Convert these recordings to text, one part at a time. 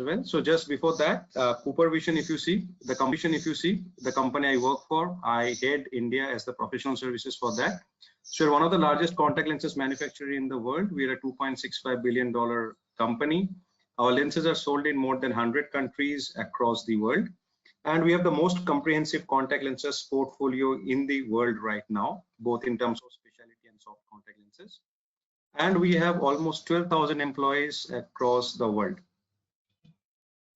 as well. So just before that, Cooper Vision, if you see, the company I work for, I head India as the professional services for that. So we're one of the largest contact lenses manufacturer in the world. We're a $2.65 billion company. Our lenses are sold in more than 100 countries across the world. And we have the most comprehensive contact lenses portfolio in the world right now, both in terms of specialty and soft contact lenses. And we have almost 12,000 employees across the world.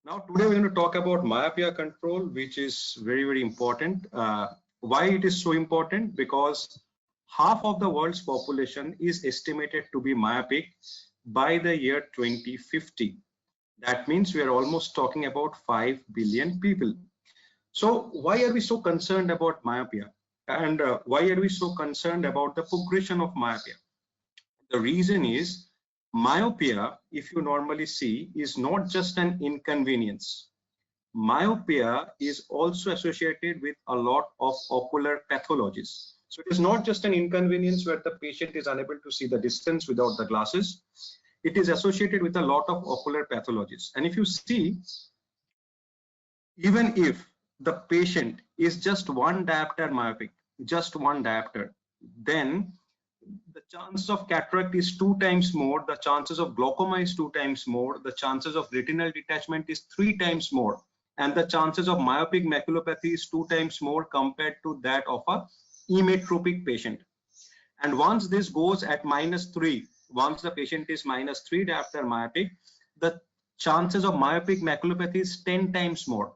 Now, today we're going to talk about myopia control, which is very, very important. Why it is so important? Because half of the world's population is estimated to be myopic by the year 2050. That means we are almost talking about 5 billion people. So why are we so concerned about myopia? And why are we so concerned about the progression of myopia? The reason is myopia, if you normally see, is not just an inconvenience. Myopia is also associated with a lot of ocular pathologies. So it is not just an inconvenience where the patient is unable to see the distance without the glasses. It is associated with a lot of ocular pathologies. And if you see, even if the patient is just one diopter myopic, just one diopter, then the chances of cataract is 2 times more, the chances of glaucoma is 2 times more, the chances of retinal detachment is 3 times more, and the chances of myopic maculopathy is 2 times more compared to that of a emmetropic patient. And once this goes at -3, once the patient is -3 diopter myopic, the chances of myopic maculopathy is 10 times more,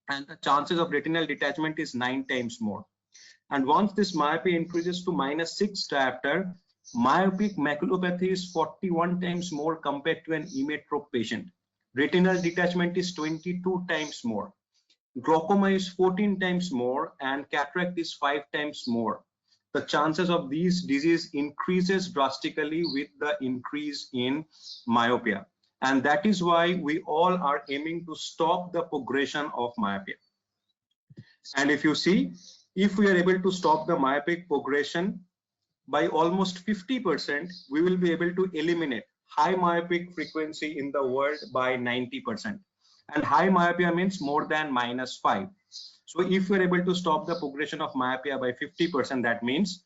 and the chances of retinal detachment is 9 times more. And once this myopia increases to -6 diopter, myopic maculopathy is 41 times more compared to an emmetrope patient. Retinal detachment is 22 times more. Glaucoma is 14 times more, and cataract is 5 times more. The chances of these disease increases drastically with the increase in myopia. And that is why we all are aiming to stop the progression of myopia. And if you see, if we are able to stop the myopic progression by almost 50%, we will be able to eliminate high myopic frequency in the world by 90%. And high myopia means more than -5. So if we're able to stop the progression of myopia by 50%, that means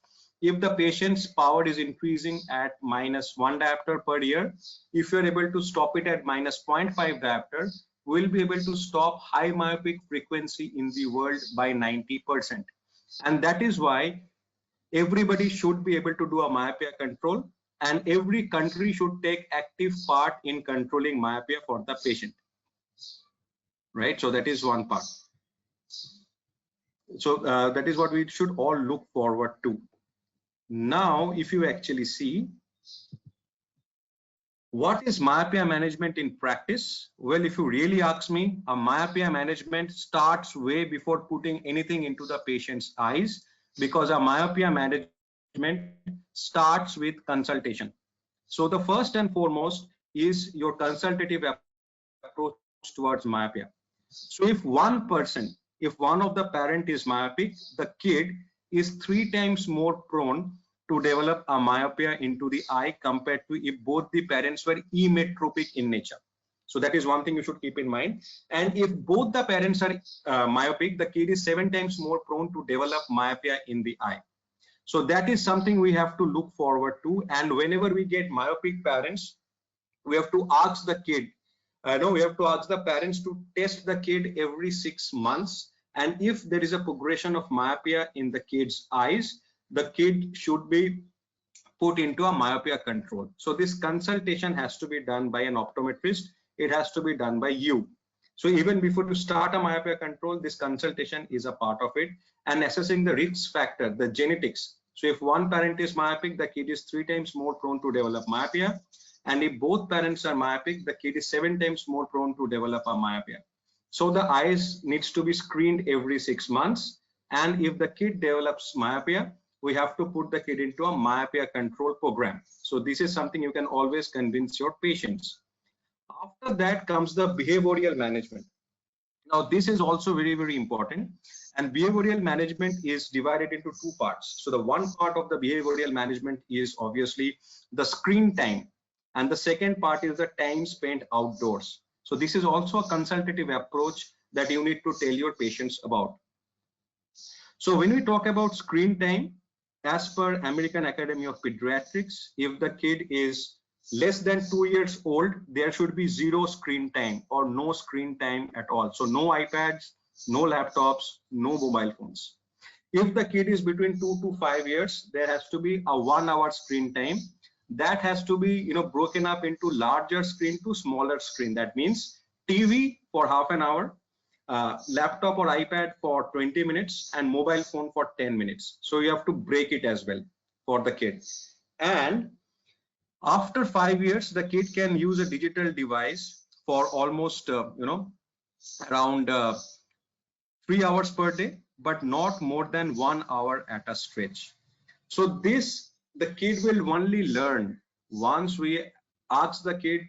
if the patient's power is increasing at -1 diopter per year, if you're able to stop it at -0.5 diopter, we'll be able to stop high myopic frequency in the world by 90%. And that is why everybody should be able to do a myopia control, and every country should take active part in controlling myopia for the patient. Right? So that is one part. So that is what we should all look forward to. Now, if you actually see, what is myopia management in practice? Well, if you really ask me, a myopia management starts way before putting anything into the patient's eyes, because a myopia management starts with consultation. So the first and foremost is your consultative approach towards myopia. So if one of the parent is myopic, the kid is 3 times more prone to develop a myopia into the eye compared to if both the parents were emmetropic in nature. So that is one thing you should keep in mind. And if both the parents are myopic, the kid is 7 times more prone to develop myopia in the eye. So that is something we have to look forward to. And whenever we get myopic parents, we have to ask the kid, we have to ask the parents to test the kid every 6 months. And if there is a progression of myopia in the kid's eyes, the kid should be put into a myopia control. So this consultation has to be done by an optometrist. It has to be done by you. So even before you start a myopia control, this consultation is a part of it, and assessing the risk factor, the genetics. So if one parent is myopic, the kid is 3 times more prone to develop myopia. And if both parents are myopic, the kid is 7 times more prone to develop a myopia. So the eyes needs to be screened every 6 months. And if the kid develops myopia, we have to put the kid into a myopia control program. So this is something you can always convince your patients. After that comes the behavioral management. Now this is also very, very important. And behavioral management is divided into 2 parts. So the one part of the behavioral management is obviously the screen time. And the second part is the time spent outdoors. So this is also a consultative approach that you need to tell your patients about. So when we talk about screen time, as per American Academy of Pediatrics, if the kid is less than 2 years old, there should be zero screen time or no screen time at all. So no iPads, no laptops, no mobile phones. If the kid is between 2 to 5 years, there has to be a 1 hour screen time. That has to be broken up into larger screen to smaller screen. That means TV for half an hour, laptop or iPad for 20 minutes, and mobile phone for 10 minutes. So you have to break it as well for the kid. And after 5 years, the kid can use a digital device for almost around 3 hours per day, but not more than 1 hour at a stretch. So this, the kid will only learn once we ask the kid,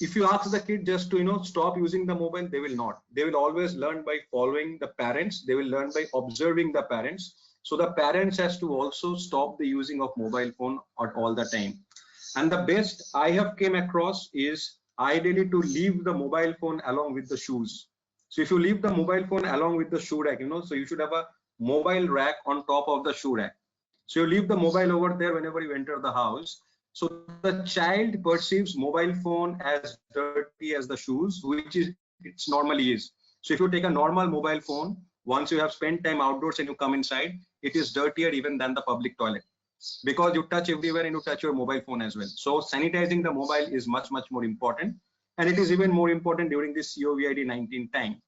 if you ask the kid just to stop using the mobile, they will not. They will always learn by following the parents. They will learn by observing the parents. So the parents has to also stop the using of mobile phone at all the time. And the best I have came across is ideally to leave the mobile phone along with the shoes. So if you leave the mobile phone along with the shoe rack, so you should have a mobile rack on top of the shoe rack. So you leave the mobile over there whenever you enter the house. So the child perceives mobile phone as dirty as the shoes, which is it's normally is. So if you take a normal mobile phone, once you have spent time outdoors and you come inside, it is dirtier even than the public toilet, because you touch everywhere and you touch your mobile phone as well. So sanitizing the mobile is much more important, and it is even more important during this COVID-19 time.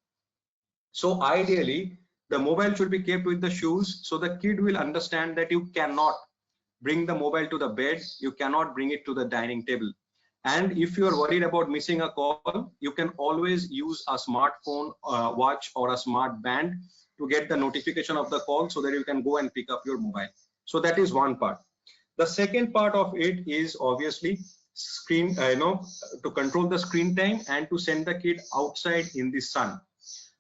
So ideally, the mobile should be kept with the shoes, so the kid will understand that you cannot bring the mobile to the bed, you cannot bring it to the dining table. And if you are worried about missing a call, you can always use a smartphone watch or a smart band to get the notification of the call, so that you can go and pick up your mobile. So that is one part. The second part of it is obviously screen, to control the screen time and to send the kid outside in the sun.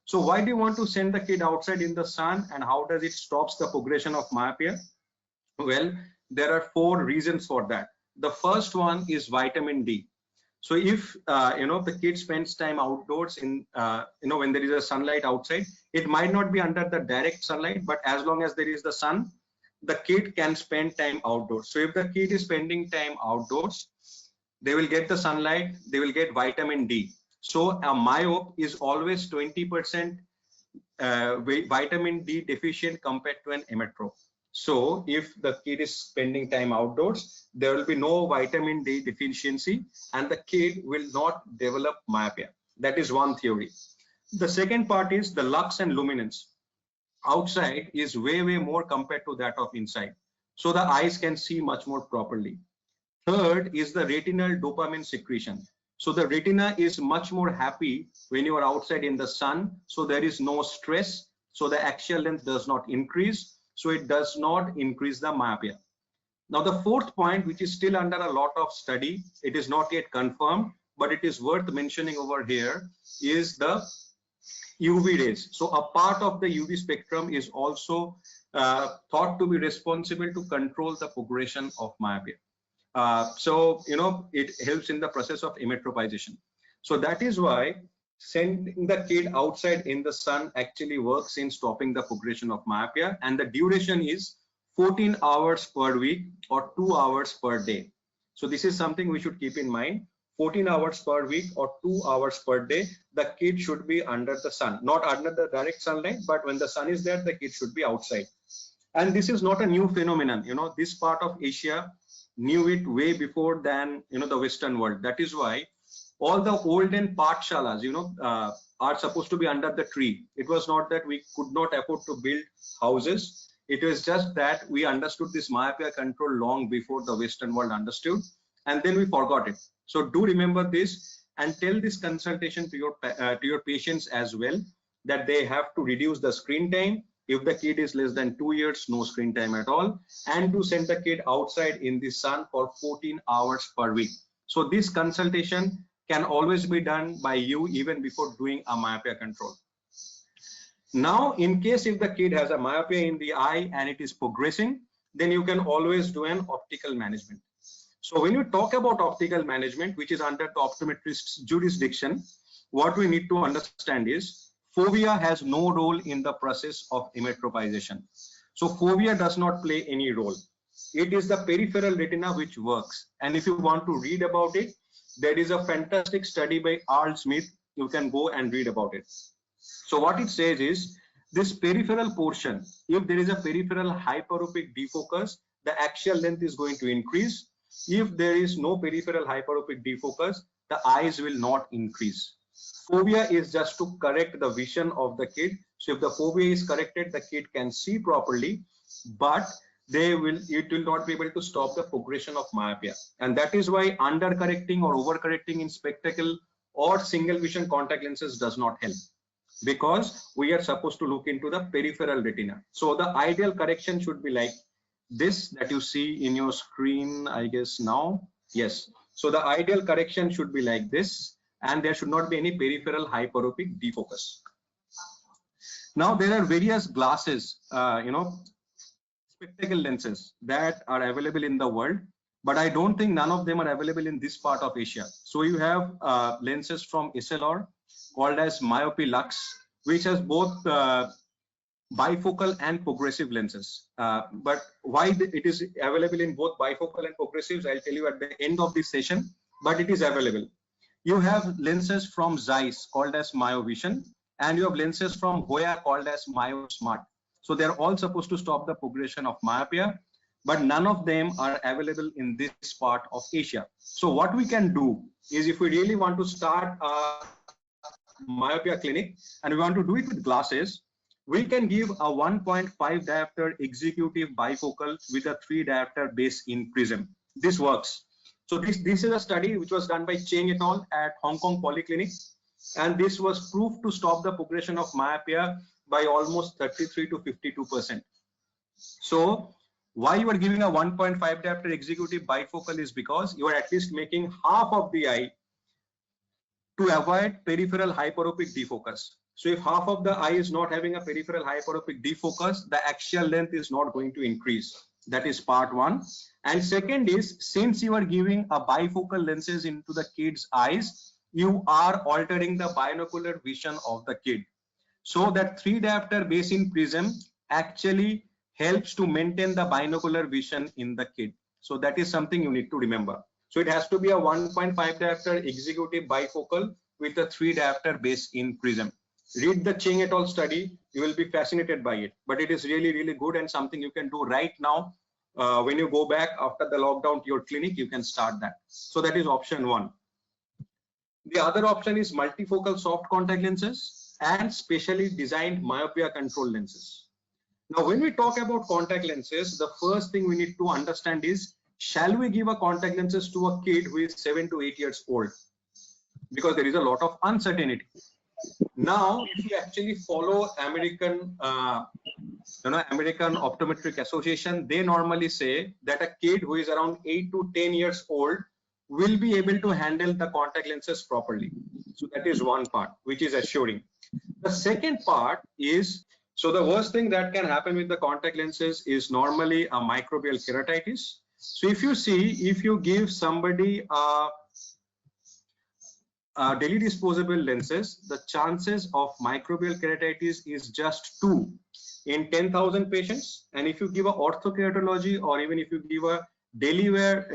So why do you want to send the kid outside in the sun, and how does it stops the progression of myopia? Well, there are 4 reasons for that. The first one is vitamin D. So if the kid spends time outdoors in when there is a sunlight outside, it might not be under the direct sunlight, but as long as there is the sun, the kid can spend time outdoors. So if the kid is spending time outdoors, they will get the sunlight, they will get vitamin D. So a myope is always 20% vitamin D deficient compared to an emetrope. So if the kid is spending time outdoors, there will be no vitamin D deficiency and the kid will not develop myopia. That is one theory. The second part is the lux and luminance. Outside is way more compared to that of inside. So the eyes can see much more properly. Third is the retinal dopamine secretion. So the retina is much more happy when you are outside in the sun. So there is no stress. So the axial length does not increase. So it does not increase the myopia. Now the fourth point, which is still under a lot of study, it is not yet confirmed, but it is worth mentioning over here, is the UV rays. So a part of the UV spectrum is also thought to be responsible to control the progression of myopia. It helps in the process of emmetropization. So that is why sending the kid outside in the sun actually works in stopping the progression of myopia, and the duration is 14 hours per week or 2 hours per day. So this is something we should keep in mind. 14 hours per week or 2 hours per day, the kid should be under the sun, not under the direct sunlight, but when the sun is there, the kid should be outside. And this is not a new phenomenon. This part of Asia knew it way before than the Western world. That is why all the olden pathshalas are supposed to be under the tree. It was not that we could not afford to build houses. It was just that we understood this myopia control long before the Western world understood, and then we forgot it. So do remember this and tell this consultation to your patients as well, that they have to reduce the screen time. If the kid is less than 2 years, no screen time at all, and to send the kid outside in the sun for 14 hours per week. So this consultation can always be done by you even before doing a myopia control. Now, in case if the kid has a myopia in the eye and it is progressing, then you can always do an optical management. So when you talk about optical management, which is under the optometrist's jurisdiction, what we need to understand is fovea has no role in the process of emmetropization. So fovea does not play any role. It is the peripheral retina which works. And if you want to read about it, there is a fantastic study by Arl Smith. You can go and read about it. So what it says is this peripheral portion, if there is a peripheral hyperopic defocus, the axial length is going to increase. If there is no peripheral hyperopic defocus, the eyes will not increase. Fovea is just to correct the vision of the kid. So if the fovea is corrected, the kid can see properly, but it will not be able to stop the progression of myopia. And that is why undercorrecting or overcorrecting in spectacle or single vision contact lenses does not help, because we are supposed to look into the peripheral retina. So the ideal correction should be like this that you see in your screen, I guess now. Yes. So the ideal correction should be like this, and there should not be any peripheral hyperopic defocus. Now there are various glasses, spectacle lenses that are available in the world, but I don't think none of them are available in this part of Asia. So you have lenses from Essilor called as Myopie Lux, which has both bifocal and progressive lenses. But why it is available in both bifocal and progressives, I'll tell you at the end of this session, but it is available. You have lenses from Zeiss called as MyoVision, and you have lenses from Hoya called as MyoSmart. So they're all supposed to stop the progression of myopia, but none of them are available in this part of Asia. So what we can do is, if we really want to start a myopia clinic and we want to do it with glasses, we can give a 1.5 diopter executive bifocal with a 3 diopter base in prism. This works. So this is a study which was done by Cheng et al. At Hong Kong Polyclinic, and this was proved to stop the progression of myopia by almost 33 to 52%. So why you are giving a 1.5 diopter executive bifocal is because you are at least making half of the eye to avoid peripheral hyperopic defocus. So if half of the eye is not having a peripheral hyperopic defocus, the axial length is not going to increase. That is part one. And second is, since you are giving a bifocal lenses into the kid's eyes, you are altering the binocular vision of the kid. So that 3 diopter base in prism actually helps to maintain the binocular vision in the kid. So that is something you need to remember. So it has to be a 1.5 diopter executive bifocal with a 3 diopter base in prism. Read the Cheng et al. Study. You will be fascinated by it, but it is really, really good and something you can do right now. When you go back after the lockdown to your clinic, you can start that. So that is option one. The other option is multifocal soft contact lenses and specially designed myopia control lenses. Now, when we talk about contact lenses, the first thing we need to understand is, shall we give a contact lenses to a kid who is 7 to 8 years old? Because there is a lot of uncertainty. Now, if you actually follow American Optometric Association, they normally say that a kid who is around 8 to 10 years old will be able to handle the contact lenses properly. So that is one part, which is assuring. The second part is, so the worst thing that can happen with the contact lenses is normally a microbial keratitis. So if you see, if you give somebody daily disposable lenses, the chances of microbial keratitis is just 2 in 10,000 patients. And if you give a orthokeratology, or even if you give a daily wear,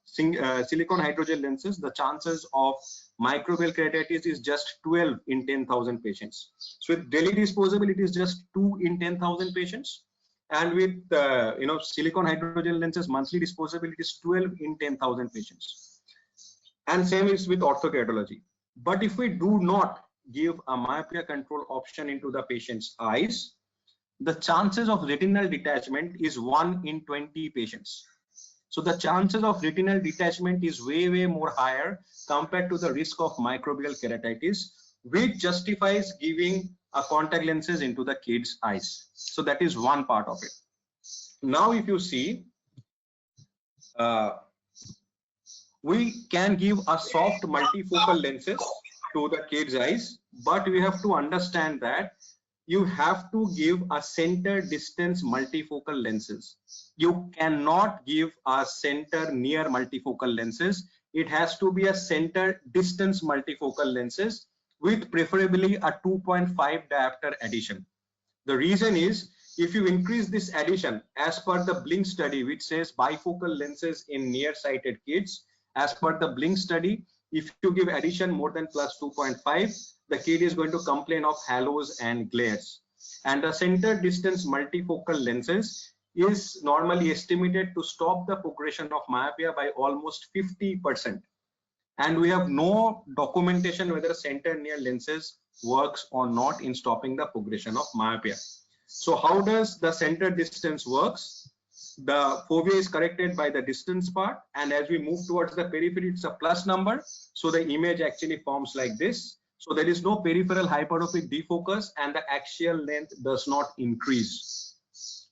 silicone hydrogel lenses, the chances of microbial keratitis is just 12 in 10,000 patients. So with daily disposable, it is just 2 in 10,000 patients. And with silicone hydrogel lenses, monthly disposable, it is 12 in 10,000 patients. And same is with orthokeratology. But if we do not give a myopia control option into the patient's eyes, the chances of retinal detachment is 1 in 20 patients. So the chances of retinal detachment is way, way more higher compared to the risk of microbial keratitis, which justifies giving a contact lenses into the kid's eyes. So that is one part of it. Now, if you see, we can give a soft multifocal lenses to the kid's eyes, but we have to understand that you have to give a center distance multifocal lenses. You cannot give a center near multifocal lenses. It has to be a center distance multifocal lenses with preferably a 2.5 diopter addition. The reason is, if you increase this addition, as per the Blink study, which says bifocal lenses in nearsighted kids, as per the Blink study, if you give addition more than plus 2.5, the kid is going to complain of halos and glares. And the center distance multifocal lenses is normally estimated to stop the progression of myopia by almost 50%. And we have no documentation whether center near lenses works or not in stopping the progression of myopia. So how does the center distance works? The fovea is corrected by the distance part, and as we move towards the periphery, it's a plus number, so the image actually forms like this. So there is no peripheral hyperopic defocus, and the axial length does not increase,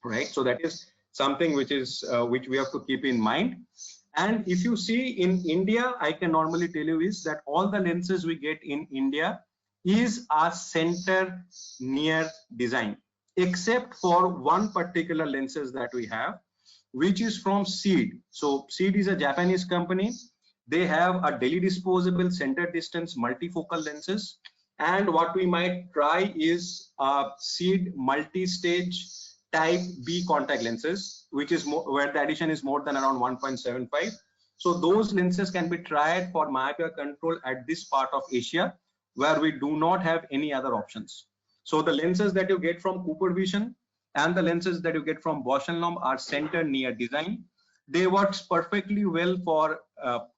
right? So that is something which is which we have to keep in mind. And if you see in India, I can normally tell you is that all the lenses we get in India is a center near design, except for one particular lenses that we have, which is from Seed. So Seed is a Japanese company. They have a daily disposable center distance multifocal lenses. And what we might try is Seed multi-stage type B contact lenses, which is where the addition is more than around 1.75. So those lenses can be tried for myopia control at this part of Asia, where we do not have any other options. So the lenses that you get from Cooper Vision and the lenses that you get from Bausch & Lomb are center near design. They work perfectly well for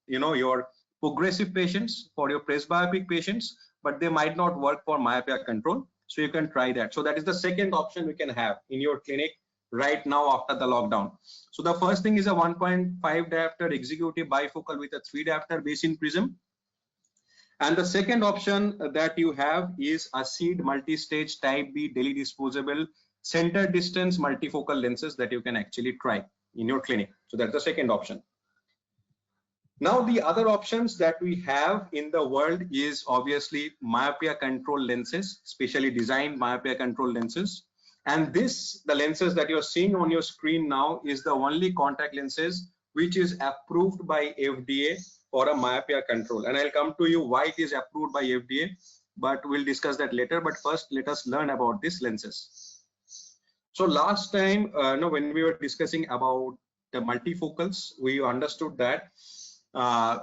your progressive patients, for your presbyopic patients, but they might not work for myopia control. So you can try that. So that is the second option we can have in your clinic right now after the lockdown. So the first thing is a 1.5 diopter executive bifocal with a 3 diopter basin prism. And the second option that you have is a Seed multi-stage type B daily disposable center distance multifocal lenses that you can actually try in your clinic. So that's the second option. Now the other options that we have in the world is obviously myopia control lenses, specially designed myopia control lenses. And the lenses that you're seeing on your screen now is the only contact lenses which is approved by FDA for a myopia control. And I'll come to you why it is approved by FDA, but we'll discuss that later. But first, let us learn about these lenses. So last time, when we were discussing about the multifocals, we understood that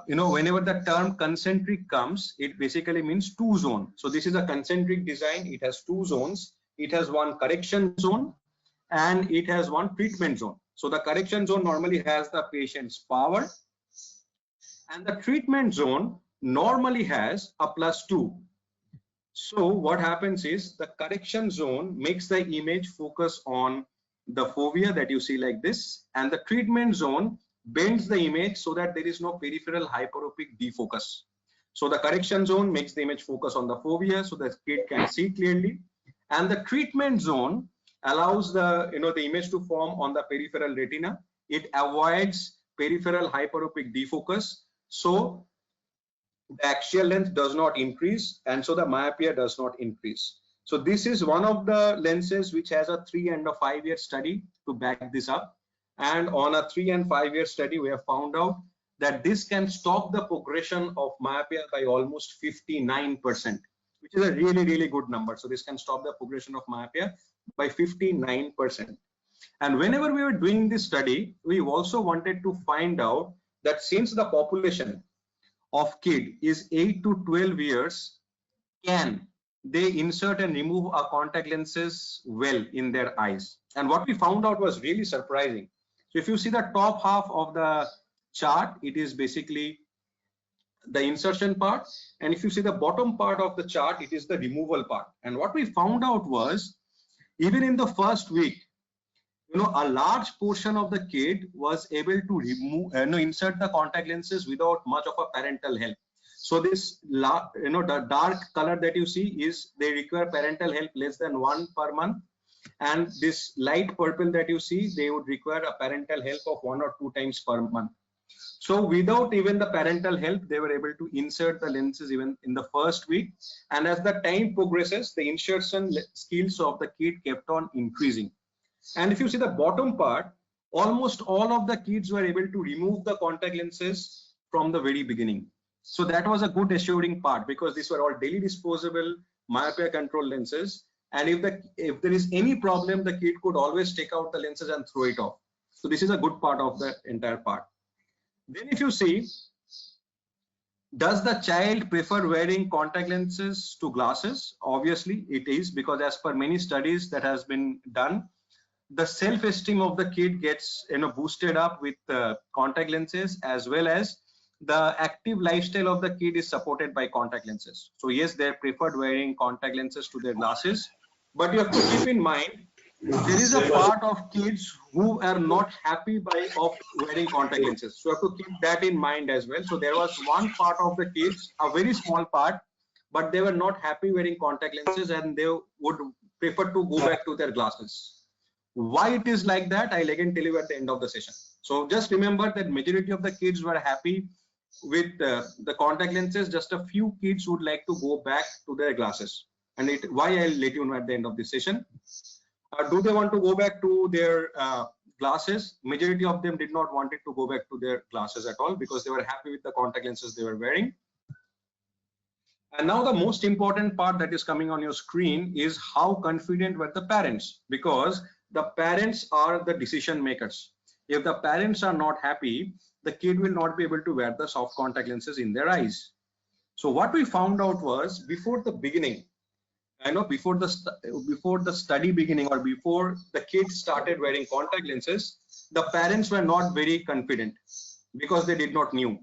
whenever the term concentric comes, it basically means two zone. So this is a concentric design. It has two zones. It has one correction zone and it has one treatment zone. So the correction zone normally has the patient's power, and the treatment zone normally has a +2. So what happens is the correction zone makes the image focus on the fovea that you see like this, and the treatment zone bends the image so that there is no peripheral hyperopic defocus. So the correction zone makes the image focus on the fovea so the kid can see clearly, and the treatment zone allows the image to form on the peripheral retina. It avoids peripheral hyperopic defocus, so the axial length does not increase, and so the myopia does not increase. So this is one of the lenses which has a 3 and a 5 year study to back this up. And on a 3 and 5 year study, we have found out that this can stop the progression of myopia by almost 59%, which is a really, really good number. So this can stop the progression of myopia by 59%. And whenever we were doing this study, we also wanted to find out that since the population of kid is 8 to 12 years, can they insert and remove our contact lenses well in their eyes? And what we found out was really surprising. So if you see the top half of the chart, it is basically the insertion part, and if you see the bottom part of the chart, it is the removal part. And what we found out was, even in the first week, a large portion of the kid was able to remove, insert the contact lenses without much of a parental help. So this, the dark color that you see is they require parental help less than 1 per month, and this light purple that you see, they would require a parental help of 1 or 2 times per month. So without even the parental help, they were able to insert the lenses even in the first week. And as the time progresses, the insertion skills of the kid kept on increasing. And if you see the bottom part, almost all of the kids were able to remove the contact lenses from the very beginning. So that was a good assuring part, because these were all daily disposable myopia control lenses. And if there is any problem, the kid could always take out the lenses and throw it off. So this is a good part of the entire part. Then if you see, does the child prefer wearing contact lenses to glasses? Obviously it is, because as per many studies that has been done, the self-esteem of the kid gets boosted up with contact lenses, as well as the active lifestyle of the kid is supported by contact lenses. So yes, they preferred wearing contact lenses to their glasses, but you have to keep in mind there is a part of kids who are not happy of wearing contact lenses. So you have to keep that in mind as well. So there was one part of the kids, a very small part, but they were not happy wearing contact lenses, and they would prefer to go back to their glasses. Why it is like that, I'll again tell you at the end of the session. So just remember that majority of the kids were happy with the contact lenses. Just a few kids would like to go back to their glasses, and why I'll let you know at the end of this session. Do they want to go back to their glasses? Majority of them did not want it to go back to their glasses at all, because they were happy with the contact lenses they were wearing. And now the most important part that is coming on your screen is how confident were the parents, because the parents are the decision makers. If the parents are not happy, the kid will not be able to wear the soft contact lenses in their eyes. So what we found out was, before the beginning, before the study beginning, or before the kids started wearing contact lenses, the parents were not very confident because they did not knew.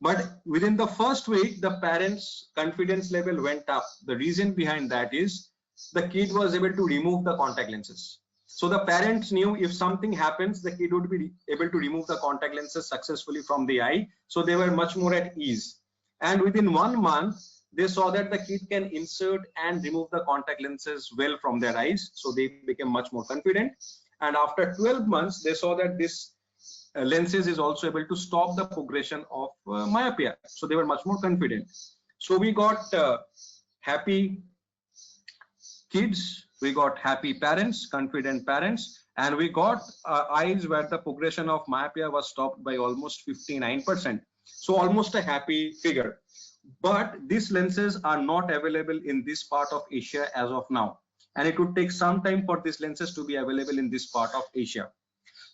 But within the first week, the parents' confidence level went up. The reason behind that is the kid was able to remove the contact lenses. So the parents knew if something happens, the kid would be able to remove the contact lenses successfully from the eye. So they were much more at ease. And within 1 month, they saw that the kid can insert and remove the contact lenses well from their eyes. So they became much more confident. And after 12 months, they saw that this lenses is also able to stop the progression of myopia. So they were much more confident. So we got happy kids, we got happy parents, confident parents, and we got eyes where the progression of myopia was stopped by almost 59%. So almost a happy figure. But these lenses are not available in this part of Asia as of now, and it would take some time for these lenses to be available in this part of Asia.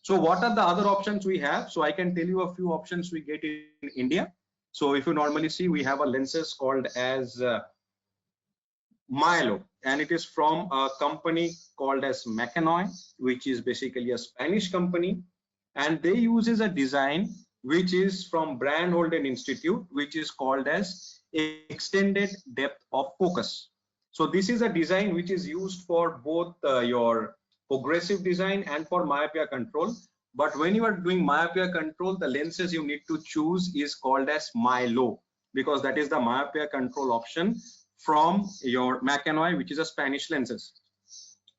So what are the other options we have? So I can tell you a few options we get in India. So if you normally see, we have a lenses called as Mylo, and it is from a company called as Macanoi, which is basically a Spanish company, and they uses a design which is from Brand Holden Institute, which is called as extended depth of focus. So this is a design which is used for both your progressive design and for myopia control. But when you are doing myopia control, the lenses you need to choose is called as Mylo, because that is the myopia control option from your Macanoi, which is a Spanish lenses.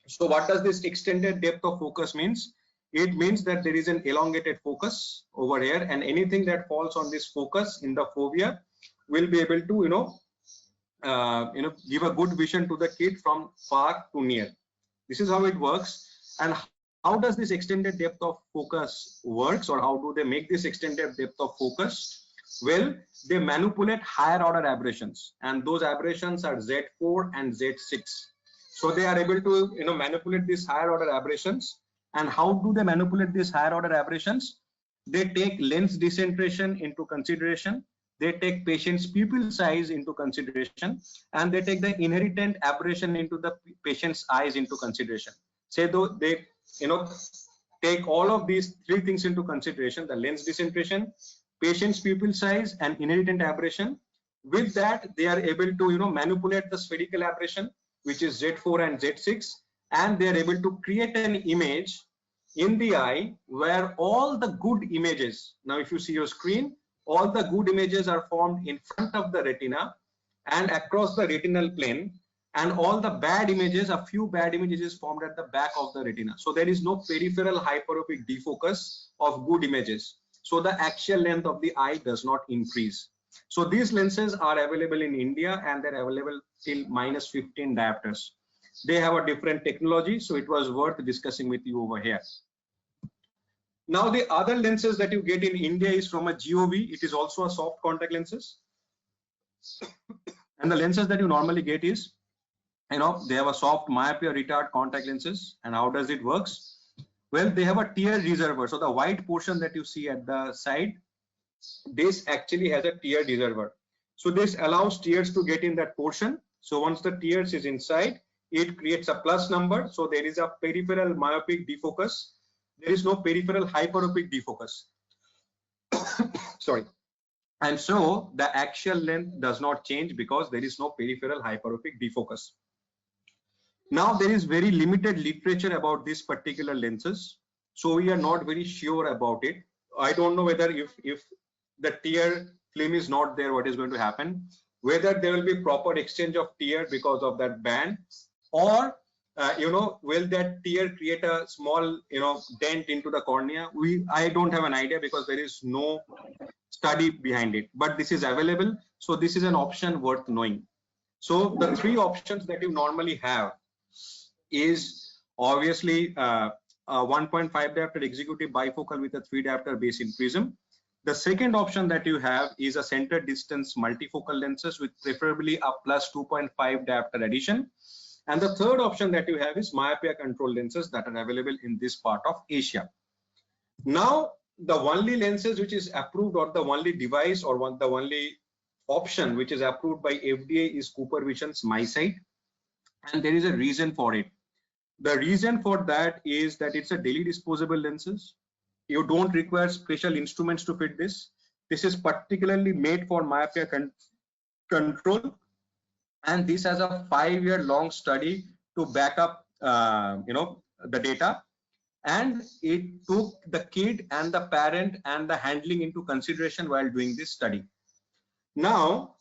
So what does this extended depth of focus means? It means that there is an elongated focus over here, and anything that falls on this focus in the fovea will be able to give a good vision to the kid from far to near. This is how it works. And how does this extended depth of focus works, or how do they make this extended depth of focus? Well, they manipulate higher order aberrations, and those aberrations are Z4 and Z6. So they are able to manipulate these higher order aberrations. And how do they manipulate these higher order aberrations? They take lens decentration into consideration, they take patient's pupil size into consideration, and they take the inherent aberration into the patient's eyes into consideration. Say though they take all of these three things into consideration: the lens decentration, patient's pupil size, and inherent aberration. With that, they are able to manipulate the spherical aberration, which is Z4 and Z6, and they are able to create an image in the eye where all the good images, now if you see your screen, all the good images are formed in front of the retina and across the retinal plane, and all the bad images, a few bad images is formed at the back of the retina. So there is no peripheral hyperopic defocus of good images. So the axial length of the eye does not increase. So these lenses are available in India and they're available till -15 diopters. They have a different technology, so it was worth discussing with you over here. Now the other lenses that you get in India is from a GOV. It is also a soft contact lenses. And the lenses that you normally get is, they have a soft myopia retard contact lenses. And how does it works? Well, they have a tear reservoir. So the white portion that you see at the side, this actually has a tear reservoir. So this allows tears to get in that portion. So once the tears is inside, it creates a plus number. So there is a peripheral myopic defocus. There is no peripheral hyperopic defocus. Sorry. And so the axial length does not change because there is no peripheral hyperopic defocus. Now there is very limited literature about these particular lenses. So we are not very sure about it. I don't know whether if the tear film is not there, what is going to happen, whether there will be proper exchange of tear because of that band, or will that tear create a small dent into the cornea? I don't have an idea because there is no study behind it, but this is available. So this is an option worth knowing. So the three options that you normally have is obviously a 1.5 diopter executive bifocal with a 3 diopter base in prism. The second option that you have is a center distance multifocal lenses with preferably a plus 2.5 diopter addition. And the third option that you have is myopia control lenses that are available in this part of Asia. Now, the only lenses which is approved, or the only device, or the only option which is approved by FDA is CooperVision's MiSight. And there is a reason for it. The reason for that is that it's a daily disposable lenses. You don't require special instruments to fit this. This is particularly made for myopia control. And this has a 5-year long study to back up, the data. And it took the kid and the parent and the handling into consideration while doing this study. Now,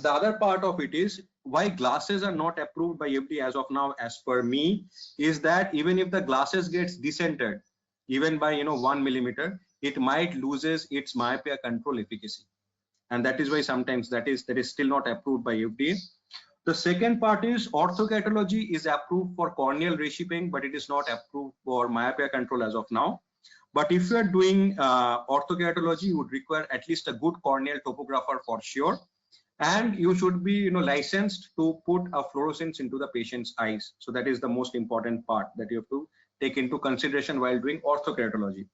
the other part of it is why glasses are not approved by FDA as of now, as per me, is that even if the glasses gets decentered, even by 1 millimeter, it might loses its myopia control efficacy. And that is why sometimes that is still not approved by FDA. The second part is orthokeratology is approved for corneal reshaping, but it is not approved for myopia control as of now. But if you are doing orthokeratology, you would require at least a good corneal topographer for sure. And you should be licensed to put a fluorescence into the patient's eyes. So that is the most important part that you have to take into consideration while doing orthokeratology.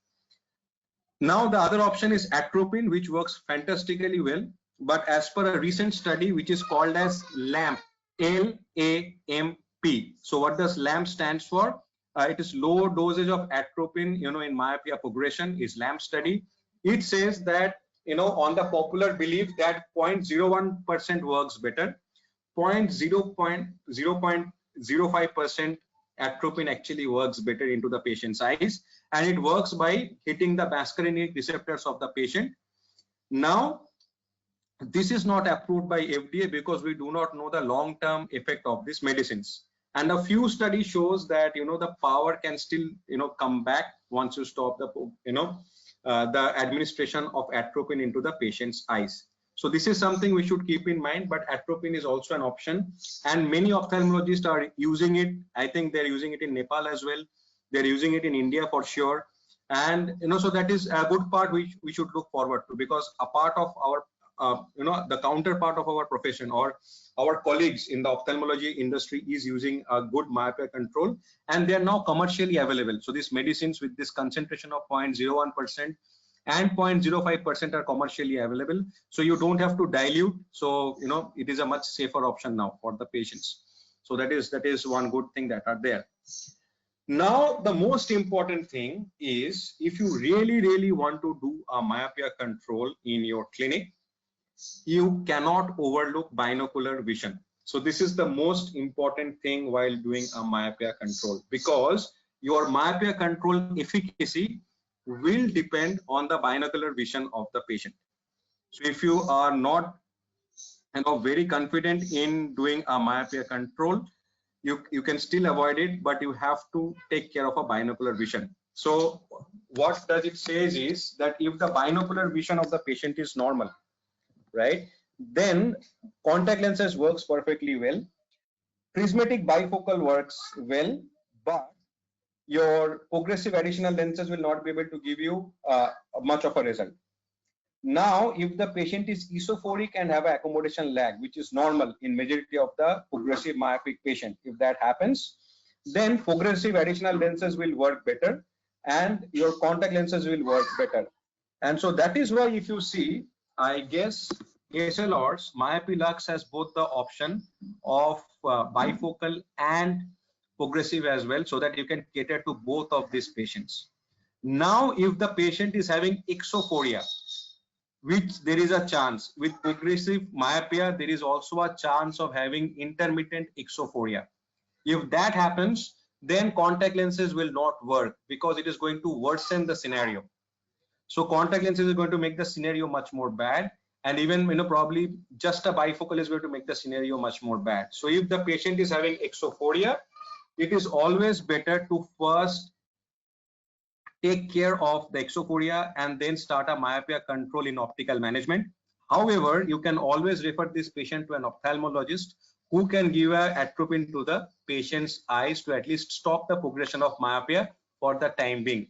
Now the other option is atropine, which works fantastically well. But as per a recent study, which is called as LAMP, L-A-M-P. So what does LAMP stands for? It is low dosage of atropine, in myopia progression is LAMP study. It says that, on the popular belief that 0.01% works better, 0.05% atropine actually works better into the patient's eyes, and it works by hitting the muscarinic receptors of the patient. Now, this is not approved by FDA because we do not know the long-term effect of these medicines. And a few studies shows that the power can still come back once you stop the the administration of atropine into the patient's eyes. So this is something we should keep in mind. But atropine is also an option, and many ophthalmologists are using it. I think they're using it in Nepal as well. They're using it in India for sure. And so that is a good part which we should look forward to, because a part of our the counterpart of our profession or our colleagues in the ophthalmology industry is using a good myopia control, and they are now commercially available. So these medicines with this concentration of 0.01% and 0.05% are commercially available. So you don't have to dilute. So it is a much safer option now for the patients. So that is one good thing that are there. Now the most important thing is, if you really want to do a myopia control in your clinic, you cannot overlook binocular vision. So this is the most important thing while doing a myopia control, because your myopia control efficacy will depend on the binocular vision of the patient. So if you are not very confident in doing a myopia control, you can still avoid it, but you have to take care of a binocular vision. So what does it says is that if the binocular vision of the patient is normal, right, then contact lenses works perfectly well. Prismatic bifocal works well, but your progressive additional lenses will not be able to give you much of a result. Now, if the patient is esophoric and have an accommodation lag, which is normal in majority of the progressive myopic patient, if that happens, then progressive additional lenses will work better and your contact lenses will work better. And so that is why if you see, I guess SLRs, Myopy Lux has both the option of bifocal and progressive as well, so that you can cater to both of these patients. Now, if the patient is having exophoria, which there is a chance with progressive myopia, there is also a chance of having intermittent exophoria. If that happens, then contact lenses will not work because it is going to worsen the scenario. So contact lenses is going to make the scenario much more bad, and even probably just a bifocal is going to make the scenario much more bad. So if the patient is having exophoria, it is always better to first take care of the exophoria and then start a myopia control in optical management. However, you can always refer this patient to an ophthalmologist who can give a atropine to the patient's eyes to at least stop the progression of myopia for the time being.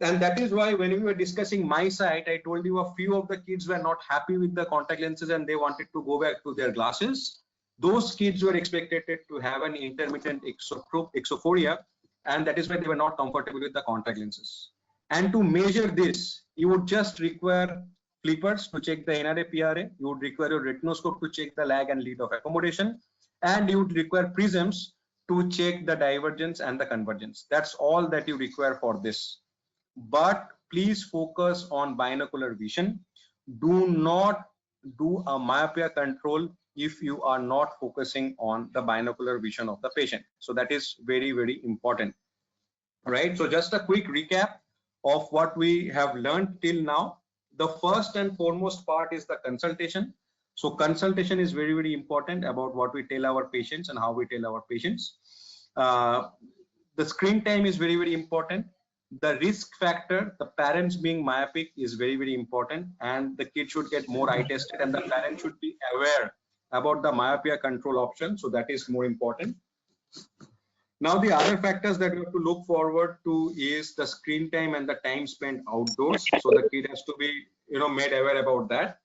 And that is why when we were discussing MySight, I told you a few of the kids were not happy with the contact lenses and they wanted to go back to their glasses. Those kids were expected to have an intermittent exophoria, and that is why they were not comfortable with the contact lenses. And to measure this, you would just require flippers to check the NRA PRA, you would require your retinoscope to check the lag and lead of accommodation, and you would require prisms to check the divergence and the convergence. That's all that you require for this. But please focus on binocular vision. Do not do a myopia control if you are not focusing on the binocular vision of the patient. So that is very, very important, right? So just a quick recap of what we have learned till now. The first and foremost part is the consultation. So consultation is very, very important about what we tell our patients and how we tell our patients. The screen time is very, very important. The risk factor, the parents being myopic, is very, very important, and the kid should get more eye tested, and the parent should be aware about the myopia control option. So that is more important. Now, the other factors that we have to look forward to is the screen time and the time spent outdoors. So the kid has to be, made aware about that.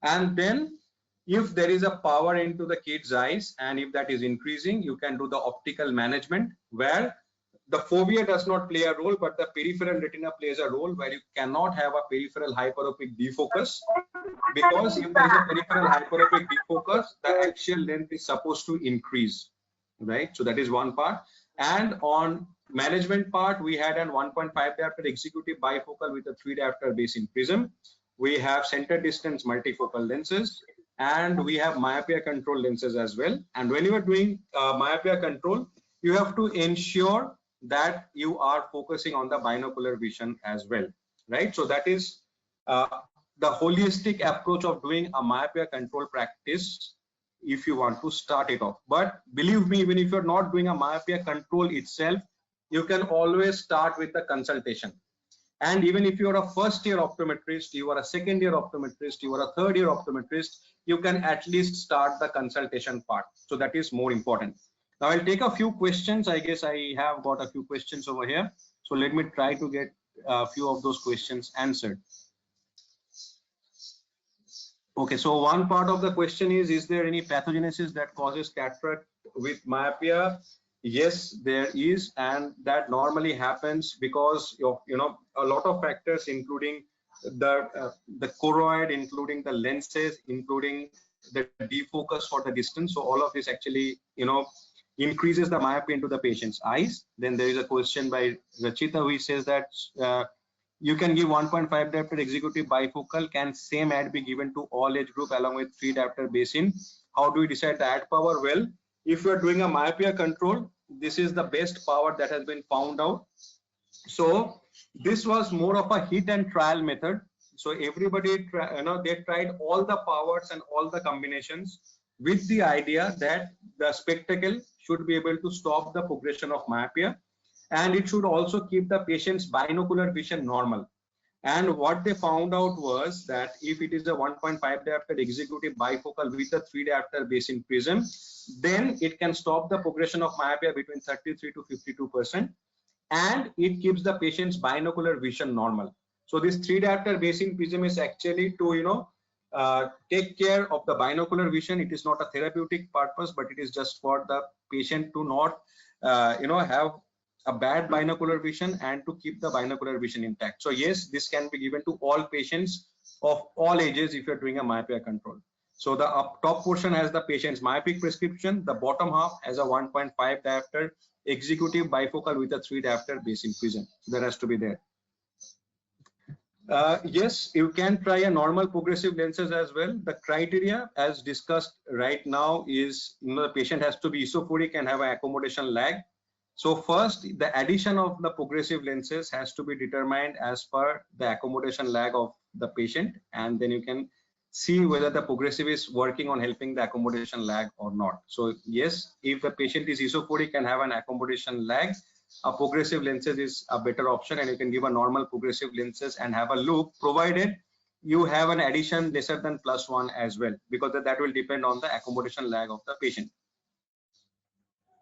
And then if there is a power into the kid's eyes, and if that is increasing, you can do the optical management, where the fovea does not play a role, but the peripheral retina plays a role, where you cannot have a peripheral hyperopic defocus, because if there is a peripheral hyperopic defocus, the axial length is supposed to increase, right? So that is one part. And on management part, we had an 1.5 diopter executive bifocal with a 3 diopter basin prism. We have center distance multifocal lenses, and we have myopia control lenses as well. And when you are doing myopia control, you have to ensure that you are focusing on the binocular vision as well, right? So that is the holistic approach of doing a myopia control practice if you want to start it off. But believe me, even if you're not doing a myopia control itself, you can always start with the consultation. And even if you're a first year optometrist, you are a second year optometrist, you are a third year optometrist, you can at least start the consultation part. So that is more important. Now I'll take a few questions. I guess I have got a few questions over here. So let me try to get a few of those questions answered. Okay, so one part of the question is there any pathogenesis that causes cataract with myopia? Yes, there is, and that normally happens because of a lot of factors, including the choroid, including the lenses, including the defocus for the distance. So all of this actually increases the myopia into the patient's eyes. Then there is a question by Rachita who says that you can give 1.5 diopter executive bifocal. Can same ad be given to all age group along with 3 diopter basin? How do we decide the ad power? Well, if you are doing a myopia control, this is the best power that has been found out. So this was more of a hit and trial method. So everybody, they tried all the powers and all the combinations with the idea that the spectacle should be able to stop the progression of myopia. and it should also keep the patient's binocular vision normal. And what they found out was that if it is a 1.5 diopter executive bifocal with a 3 diopter basin prism, then it can stop the progression of myopia between 33 to 52%, and it keeps the patient's binocular vision normal. So this 3 diopter basin prism is actually to take care of the binocular vision. It is not a therapeutic purpose, but it is just for the patient to not have a bad binocular vision and to keep the binocular vision intact. So yes, this can be given to all patients of all ages if you're doing a myopia control. So the top portion has the patient's myopic prescription, the bottom half has a 1.5 diopter executive bifocal with a 3 diopter basin prism. So that has to be there. Yes, you can try a normal progressive lenses as well. The criteria as discussed right now is the patient has to be isophoric and have an accommodation lag. So first, the addition of the progressive lenses has to be determined as per the accommodation lag of the patient, and then you can see whether the progressive is working on helping the accommodation lag or not. So yes, if the patient is isophoric and have an accommodation lag, a progressive lenses is a better option, and you can give a normal progressive lenses and have a look, provided you have an addition lesser than +1 as well, because that will depend on the accommodation lag of the patient.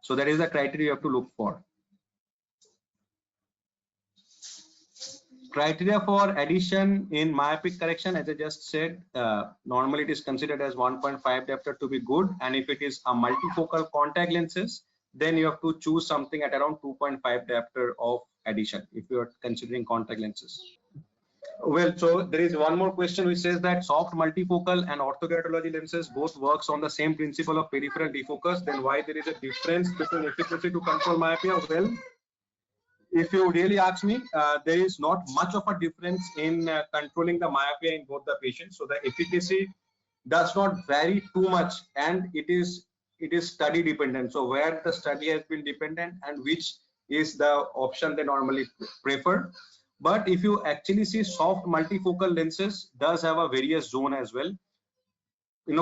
So that is the criteria you have to look for. Criteria for addition in myopic correction, as I just said, normally it is considered as 1.5 diopter to be good, and if it is a multifocal contact lenses, then you have to choose something at around 2.5 diopter of addition if you are considering contact lenses. Well, so there is one more question which says that soft multifocal and orthokeratology lenses both works on the same principle of peripheral defocus, then why there is a difference between efficacy to control myopia? Well, if you really ask me, there is not much of a difference in controlling the myopia in both the patients. So the efficacy does not vary too much, and it is study dependent. So where the study has been dependent and which is the option they normally prefer. But if you actually see, soft multifocal lenses does have a various zone as well,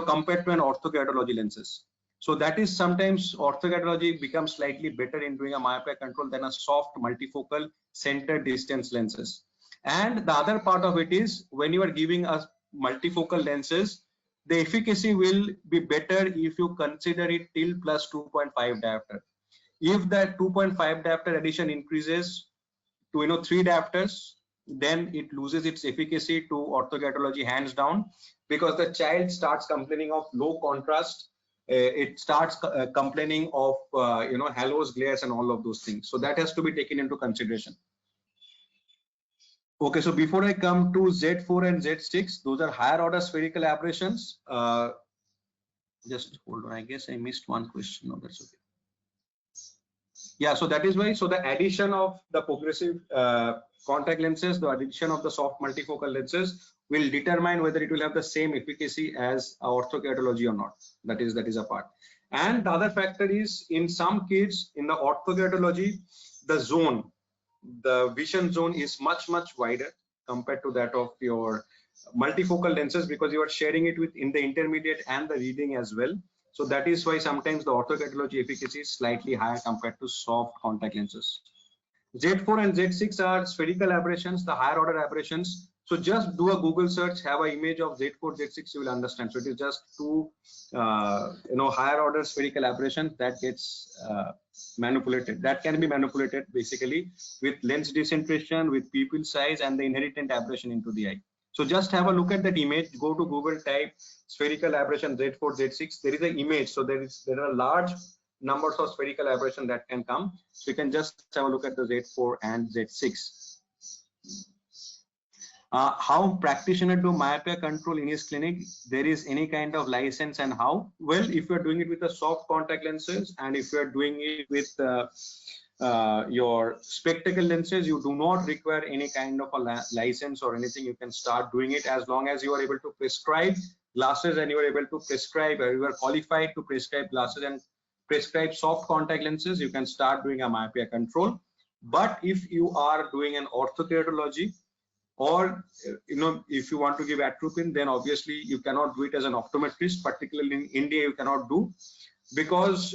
compared to an orthokeratology lenses. So that is sometimes orthokeratology becomes slightly better in doing a myopia control than a soft multifocal center distance lenses. And the other part of it is, when you are giving us multifocal lenses, the efficacy will be better if you consider it till plus 2.5 diopter. If that 2.5 diopter addition increases to 3 diopters, then it loses its efficacy to orthokeratology hands down, because the child starts complaining of low contrast. It starts complaining of halos, glares, and all of those things. So that has to be taken into consideration. Okay, so before I come to Z4 and Z6, those are higher order spherical aberrations. Just hold on, I guess I missed one question. No, that's okay. Yeah, so that is why, so the addition of the progressive contact lenses, the addition of the soft multifocal lenses will determine whether it will have the same efficacy as orthokeratology or not. That is a part. And the other factor is, in some kids in the orthokeratology, the vision zone is much wider compared to that of your multifocal lenses, because you are sharing it with in the intermediate and the reading as well. So that is why sometimes the orthokeratology efficacy is slightly higher compared to soft contact lenses. Z4 and Z6 are spherical aberrations, the higher order aberrations. So just do a Google search, have an image of Z4, Z6, you will understand. So it is just two, higher order spherical aberrations that gets manipulated. That can be manipulated basically with lens decentration, with pupil size, and the inherent aberration into the eye. So just have a look at that image. Go to Google, type spherical aberration Z4, Z6. There is an image. So there are large numbers of spherical aberration that can come. So you can just have a look at the Z4 and Z6. How practitioner do myopia control in his clinic? There is any kind of license, and how? Well, if you are doing it with the soft contact lenses, and if you are doing it with your spectacle lenses, you do not require any kind of a license or anything. You can start doing it as long as you are able to prescribe glasses, and you are able to prescribe, or you are qualified to prescribe glasses and prescribe soft contact lenses. You can start doing a myopia control. But if you are doing an orthokeratology, or if you want to give atropine, then obviously you cannot do it as an optometrist. Particularly in India, you cannot do, because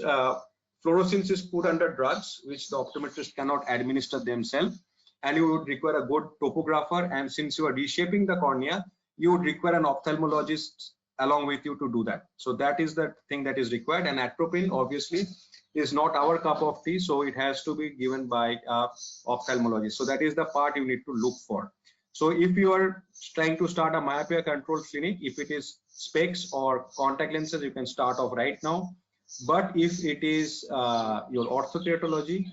fluorescence is put under drugs which the optometrist cannot administer themselves, and you would require a good topographer, and since you are reshaping the cornea, you would require an ophthalmologist along with you to do that. So that is the thing that is required, and atropine obviously is not our cup of tea, so it has to be given by ophthalmologist. So that is the part you need to look for. So if you are trying to start a myopia control clinic, if it is specs or contact lenses, you can start off right now. But if it is your orthokeratology,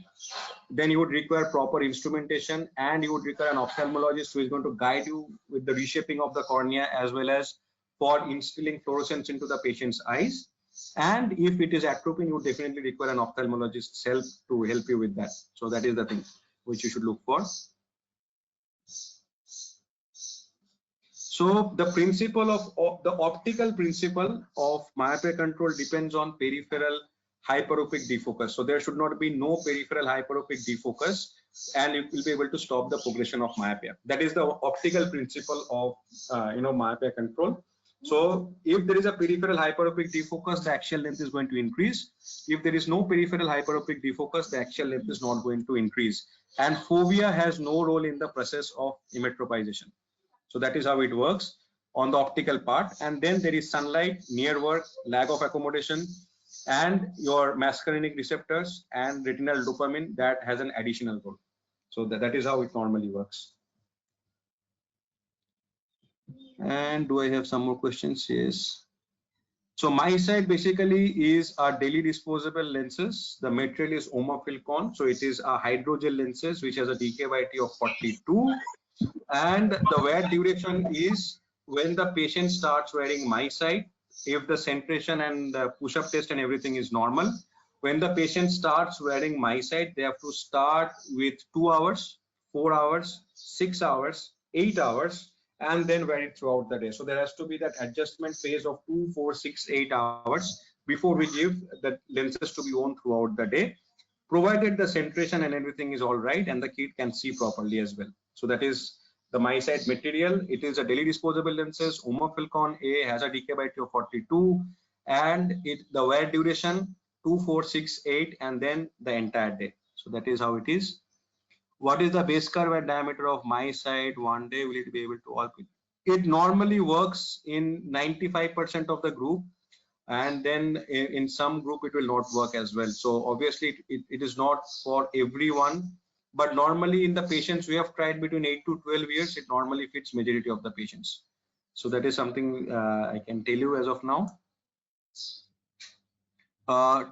then you would require proper instrumentation, and you would require an ophthalmologist who is going to guide you with the reshaping of the cornea, as well as for instilling fluorescence into the patient's eyes. And if it is atropine, you would definitely require an ophthalmologist's help to help you with that. So that is the thing which you should look for. So the principle of the optical principle of myopia control depends on peripheral hyperopic defocus. So there should not be no peripheral hyperopic defocus, and it will be able to stop the progression of myopia. That is the optical principle of myopia control. So if there is a peripheral hyperopic defocus, the axial length is going to increase. If there is no peripheral hyperopic defocus, the axial length is not going to increase. And fovea has no role in the process of emmetropization. So that is how it works on the optical part. And then there is sunlight, near work, lag of accommodation, and your muscarinic receptors and retinal dopamine that has an additional role. So that is how it normally works. And do I have some more questions? Yes. So MiSight basically is our daily disposable lenses. The material is Omofilcon. So it is a hydrogel lenses which has a DKYT of 42. And the wear duration is when the patient starts wearing MiSight, if the centration and the push-up test and everything is normal. When the patient starts wearing MiSight, they have to start with 2 hours, 4 hours, 6 hours, 8 hours, and then wear it throughout the day. So there has to be that adjustment phase of 2, 4, 6, 8 hours before we give the lenses to be worn throughout the day, provided the centration and everything is all right and the kid can see properly as well. So that is the MiSight material. It is a daily disposable lenses. Omofilcon A has a DKYT of 42, and the wear duration 2, 4, 6, 8, and then the entire day. So that is how it is. What is the base curve and diameter of MiSight? One day will it be able to all people? It normally works in 95% of the group, and then in some group it will not work as well. So obviously it is not for everyone, but normally in the patients we have tried between 8 to 12 years, it normally fits majority of the patients. So that is something I can tell you as of now.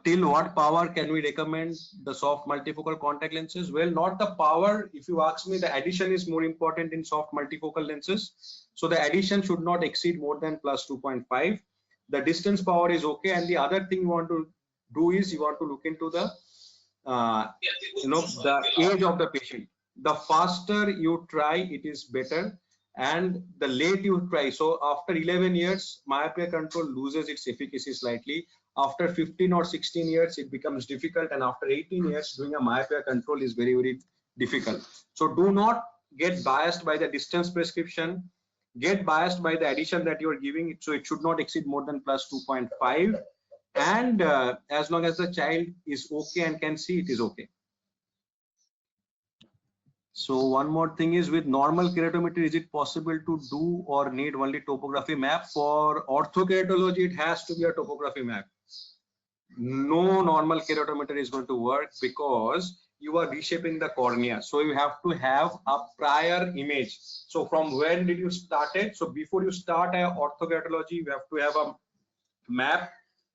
Till what power can we recommend the soft multifocal contact lenses? Well, not the power. If you ask me, the addition is more important in soft multifocal lenses. So the addition should not exceed more than plus 2.5. The distance power is okay. And the other thing you want to do is you want to look into the the age of the patient. The faster you try, it is better, and the late you try. So after 11 years, myopia control loses its efficacy slightly. After 15 or 16 years, it becomes difficult, and after 18 years, doing a myopia control is very, very difficult. So do not get biased by the distance prescription. Get biased by the addition that you are giving. So it should not exceed more than plus 2.5. And as long as the child is okay and can see, it is okay. So one more thing is, with normal keratometry, is it possible to do or need only topography map? For orthokeratology, it has to be a topography map. No normal keratometer is going to work because you are reshaping the cornea. So you have to have a prior image. So from when did you start it? So before you start orthokeratology, you have to have a map.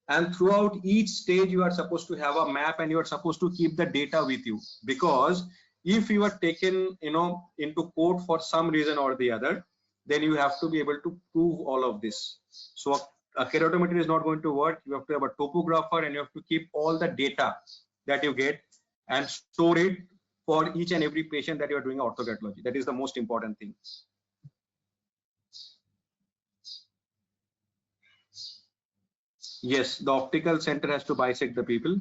And throughout each stage, you are supposed to have a map, and you are supposed to keep the data with you, because if you are taken into court for some reason or the other, then you have to be able to prove all of this. So a keratometry is not going to work. You have to have a topographer, and you have to keep all the data that you get and store it for each and every patient that you are doing orthokeratology. That is the most important thing. Yes, the optical center has to bisect the people.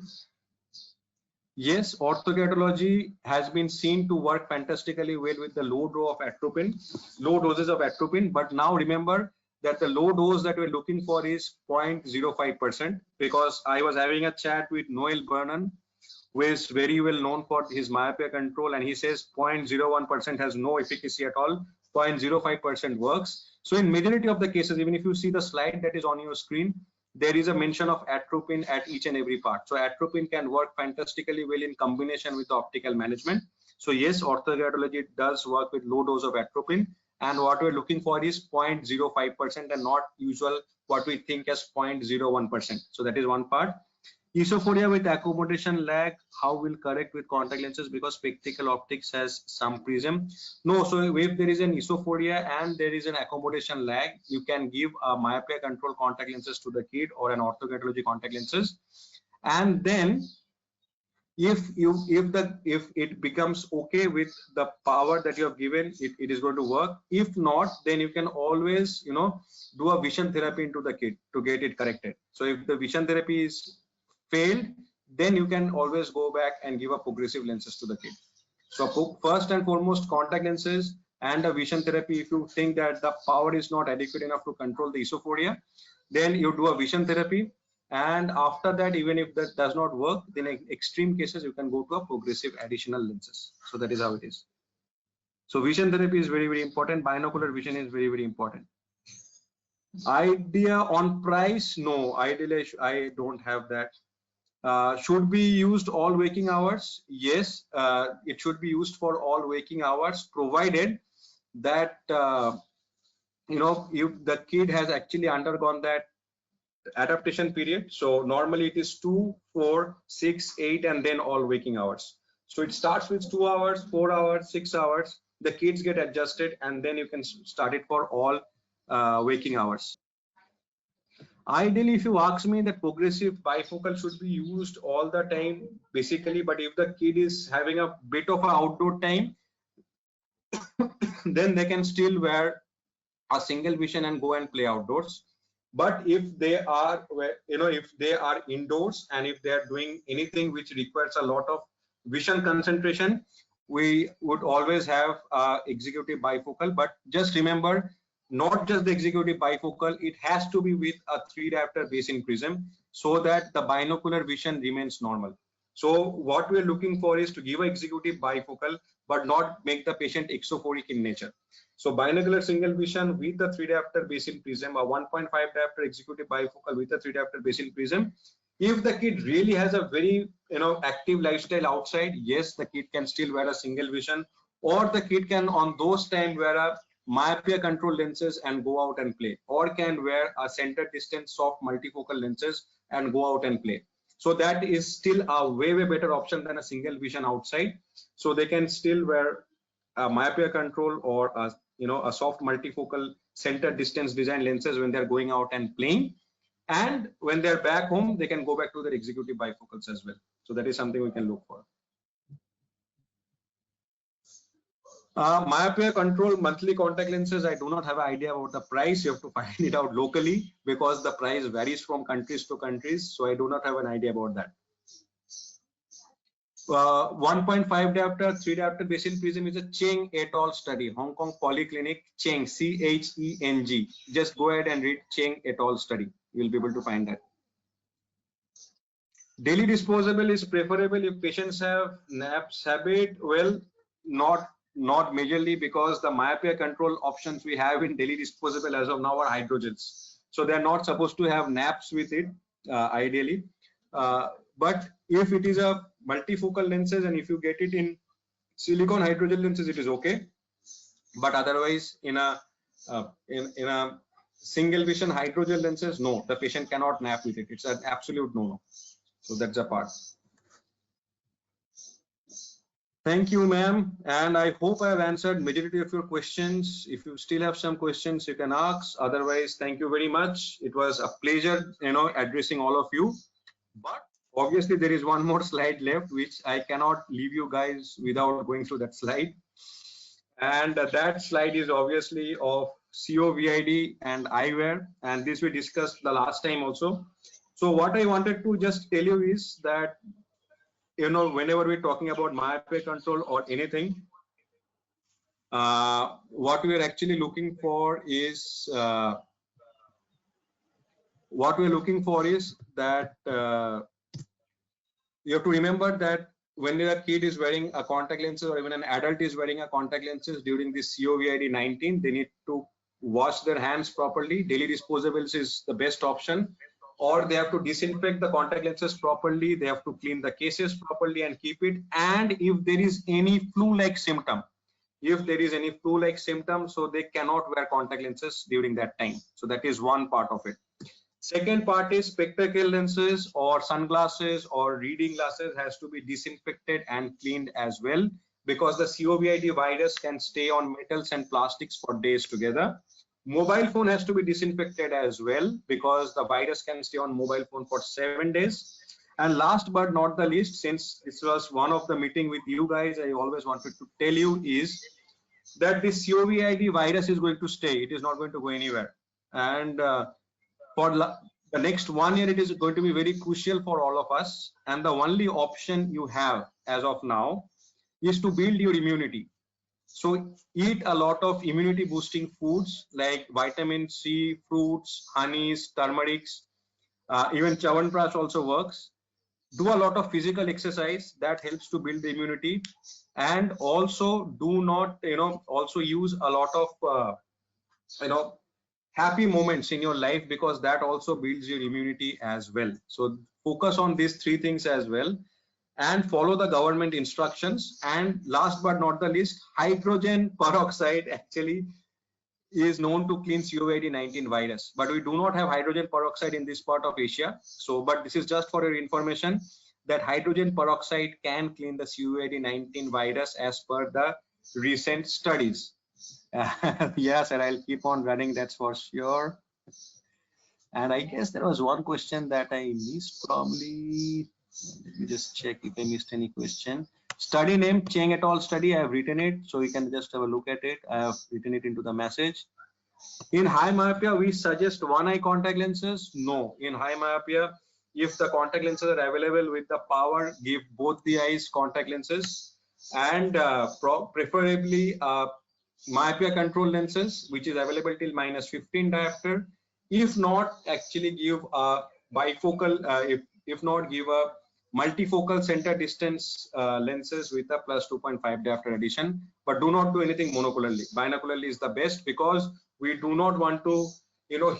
Yes, orthokeratology has been seen to work fantastically well with the low doses of atropine, but now remember, that the low dose that we're looking for is 0.05%, because I was having a chat with Noel Vernon, who is very well known for his myopia control, and he says 0.01% has no efficacy at all, 0.05% works. So in majority of the cases, even if you see the slide that is on your screen, there is a mention of atropine at each and every part. So atropine can work fantastically well in combination with the optical management. So yes, orthokeratology does work with low dose of atropine, and what we're looking for is 0.05% and not usual what we think as 0.01%. So that is one part. Esophoria with accommodation lag, how will correct with contact lenses, because spectacle optics has some prism? No, so if there is an esophoria and there is an accommodation lag, you can give a myopia control contact lenses to the kid or an orthokeratology contact lenses, and then if it becomes okay with the power that you have given, it is going to work. If not, then you can always do a vision therapy into the kid to get it corrected. So if the vision therapy is failed, then you can always go back and give a progressive lenses to the kid. So first and foremost, contact lenses and a vision therapy. If you think that the power is not adequate enough to control the esophoria, then you do a vision therapy, and after that, even if that does not work, then in extreme cases you can go to a progressive additional lenses. So that is how it is. So vision therapy is very, very important. Binocular vision is very, very important. Idea on price? No, ideally I don't have that. Should be used all waking hours? Yes, it should be used for all waking hours, provided that if the kid has actually undergone that adaptation period. So normally it is 2, 4, 6, 8, and then all waking hours. So it starts with 2 hours, 4 hours, 6 hours. The kids get adjusted, and then you can start it for all waking hours. Ideally, if you ask me, that progressive bifocal should be used all the time, basically. But if the kid is having a bit of an outdoor time, then they can still wear a single vision and go and play outdoors. But if they are, if they are indoors and if they are doing anything which requires a lot of vision concentration, we would always have executive bifocal. But just remember, not just the executive bifocal, it has to be with a 3 diopter base-in prism, so that the binocular vision remains normal. So what we're looking for is to give an executive bifocal, but not make the patient exophoric in nature. So binocular single vision with a 3 diopter base-in prism, a 1.5 diopter executive bifocal with a 3 diopter base-in prism. If the kid really has a very active lifestyle outside, yes, the kid can still wear a single vision, or the kid can on those times wear a myopia control lenses and go out and play, or can wear a center distance soft multifocal lenses and go out and play. So that is still a way better option than a single vision outside. So they can still wear a myopia control or a soft multifocal center distance design lenses when they're going out and playing, and when they're back home they can go back to their executive bifocals as well. So that is something we can look for. Myopia control monthly contact lenses, I do not have an idea about the price. You have to find it out locally, because the price varies from countries to countries. So I do not have an idea about that. 1.5 diopter, 3 diopter base-in prism is a Cheng et al. Study, Hong Kong Polyclinic, Cheng, C-H-E-N-G. Just go ahead and read Cheng et al. Study. You will be able to find that. Daily disposable is preferable if patients have naps habit. Well, not majorly, because the myopia control options we have in daily disposable as of now are hydrogels. So they are not supposed to have naps with it, ideally. But if it is a multifocal lenses and if you get it in silicone hydrogel lenses, it is okay. But otherwise, in a single vision hydrogel lenses, no, the patient cannot nap with it. It's an absolute no-no. So that's a part. Thank you, ma'am, and I hope I have answered majority of your questions. If you still have some questions, you can ask. Otherwise, thank you very much. It was a pleasure, addressing all of you. But obviously, there is one more slide left, which I cannot leave you guys without going through that slide. And that slide is obviously of COVID and eyewear, and this we discussed the last time also. So what I wanted to just tell you is that, whenever we're talking about myopia control or anything, what we are actually looking for is what we're looking for is that you have to remember that when a kid is wearing a contact lenses, or even an adult is wearing a contact lenses during this COVID-19, they need to wash their hands properly. Daily disposables is the best option, or they have to disinfect the contact lenses properly. They have to clean the cases properly and keep it. And if there is any flu-like symptom, so they cannot wear contact lenses during that time. So that is one part of it. Second part is spectacle lenses or sunglasses or reading glasses has to be disinfected and cleaned as well, because the COVID virus can stay on metals and plastics for days together. Mobile phone has to be disinfected as well, because the virus can stay on mobile phone for 7 days. And last but not the least, since this was one of the meeting with you guys, I always wanted to tell you is that this COVID virus is going to stay. It is not going to go anywhere. And for the next 1 year, it is going to be very crucial for all of us. And the only option you have as of now is to build your immunity. So eat a lot of immunity boosting foods like vitamin C, fruits, honeys, turmerics, even Chyawanprash also works. Do a lot of physical exercise that helps to build the immunity, and also do not, also use a lot of, happy moments in your life, because that also builds your immunity as well. So focus on these 3 things as well, and follow the government instructions. And last but not the least, hydrogen peroxide actually is known to cleanse COVID-19 virus, but we do not have hydrogen peroxide in this part of Asia. So, but this is just for your information that hydrogen peroxide can clean the COVID-19 virus as per the recent studies. Yes, and I'll keep on running, that's for sure. And I guess there was one question that I missed probably. Let me just check if I missed any question. Study name, Cheng et al. Study, I have written it, so you can just have a look at it. I have written it into the message. In high myopia, we suggest one eye contact lenses. No, in high myopia, if the contact lenses are available with the power, give both the eyes contact lenses, and preferably myopia control lenses, which is available till -15 diopter. If not, actually give a bifocal, if not, give a multifocal center distance lenses with a +2.5 diopter addition, but do not do anything monocularly. Binocularly is the best, because we do not want to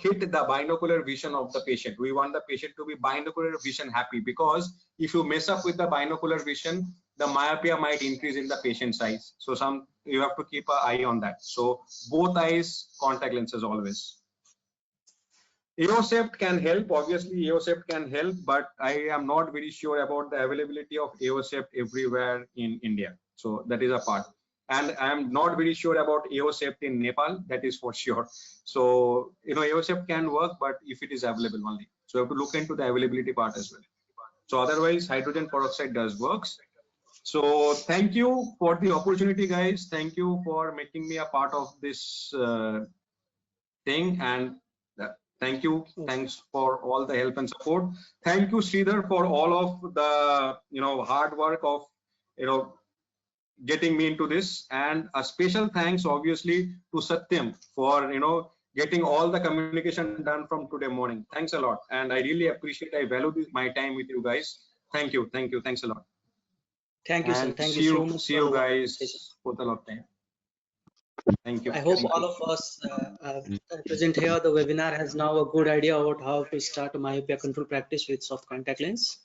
hit the binocular vision of the patient. We want the patient to be binocular vision happy, because if you mess up with the binocular vision, the myopia might increase in the patient's eyes. So you have to keep an eye on that. So both eyes contact lenses always. AOCEPT can help, obviously AOCEPT can help, but I am not very sure about the availability of AOCEPT everywhere in India. So that is a part. And I am not very sure about AOCEPT in Nepal, that is for sure. So, AOCEPT can work, but if it is available only. So you have to look into the availability part as well. So otherwise, hydrogen peroxide does works. So thank you for the opportunity, guys. Thank you for making me a part of this thing. And thank you. Thanks for all the help and support. Thank you, Sridhar, for all of the hard work of getting me into this, and a special thanks obviously to Satyam for getting all the communication done from today morning. Thanks a lot, and I really appreciate, I value my time with you guys. Thank you, thanks a lot. Thank you, sir. Thank you so much. See you guys both a lot of time. Thank you. I hope all of us present here, the webinar has now a good idea about how to start a myopia control practice with soft contact lens.